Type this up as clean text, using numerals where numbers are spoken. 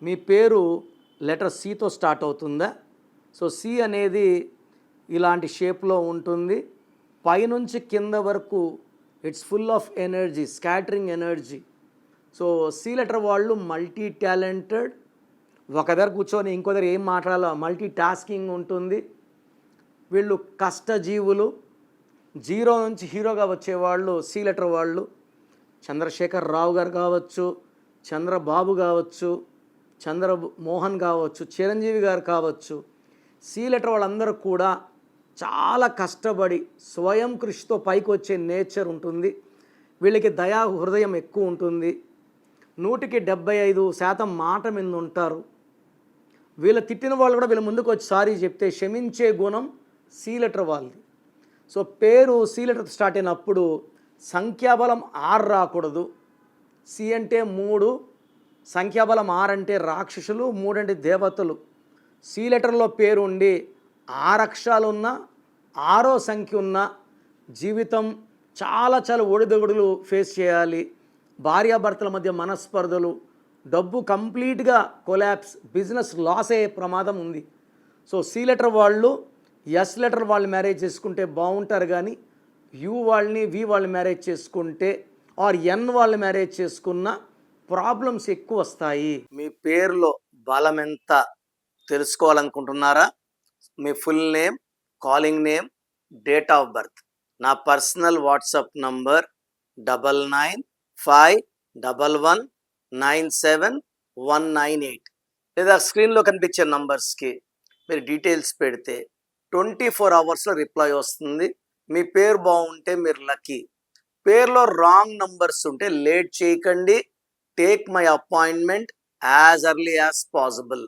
మీ పేరు లెటర్ సితో స్టార్ట్ అవుతుందా? సో సి అనేది ఇలాంటి షేప్లో ఉంటుంది. పైనుంచి కింద వరకు it's full of energy, scattering energy. So C letter వాళ్ళు మల్టీ టాలెంటెడ్. ఒక దగ్గర కూర్చొని ఇంకో దగ్గర ఏం మాట్లాడాలో మల్టీ టాస్కింగ్ ఉంటుంది. వీళ్ళు కష్టజీవులు. జీరో నుంచి హీరోగా వచ్చేవాళ్ళు సి లెటర్ వాళ్ళు. చంద్రశేఖర్ రావు గారు కావచ్చు, చంద్రబాబు కావచ్చు, చంద్రమోహన్ కావచ్చు, చిరంజీవి గారు కావచ్చు. సి లెటర్ వాళ్ళందరూ కూడా చాలా కష్టపడి స్వయం కృషితో పైకి వచ్చే నేచర్ ఉంటుంది. వీళ్ళకి దయా హృదయం ఎక్కువ ఉంటుంది. 100% మాట మీద ఉంటారు. వీళ్ళ తిట్టిన వాళ్ళు కూడా వీళ్ళ ముందుకు వచ్చి సారీ చెప్తే క్షమించే గుణం సి లెటర్ వాళ్ళది. సో పేరు సి లెటర్ స్టార్ట్ అయినప్పుడు సంఖ్యాబలం 6 రాకూడదు. సి అంటే 3, సంఖ్యాబలం 6 అంటే రాక్షసులు, 3 అంటే దేవతలు. సి లెటర్లో పేరు ఉండి 6 అక్షరాలు ఉన్న 6వ సంఖ్య ఉన్న జీవితం చాలా ఒడిదొడుగులు ఫేస్ చేయాలి. భార్యాభర్తల మధ్య మనస్పర్ధలు, డబ్బు కంప్లీట్గా కొలాప్స్, బిజినెస్ లాస్ అయ్యే ప్రమాదం ఉంది. సో సి లెటర్ వాళ్ళు ఎస్ లెటర్ వాళ్ళు మ్యారేజ్ చేసుకుంటే బాగుంటారు, కానీ యు వాళ్ళని వి వాళ్ళు మ్యారేజ్ చేసుకుంటే ఆర్ ఎన్ వాళ్ళు మ్యారేజ్ చేసుకున్న ప్రాబ్లమ్స్ ఎక్కువ వస్తాయి. మీ పేరులో బలం ఎంత తెలుసుకోవాలనుకుంటున్నారా? మీ full name, calling name, date of birth, నా పర్సనల్ వాట్సాప్ నంబర్ 99511197 లేదా స్క్రీన్లో కనిపించే నంబర్స్కి మీరు డీటెయిల్స్ పెడితే 24 అవర్స్లో రిప్లై వస్తుంది. మీ పేరు బాగుంటే మీరు లక్కీ. పేరులో రాంగ్ నంబర్స్ ఉంటే లేట్ చేయకండి. Take my appointment as early as possible.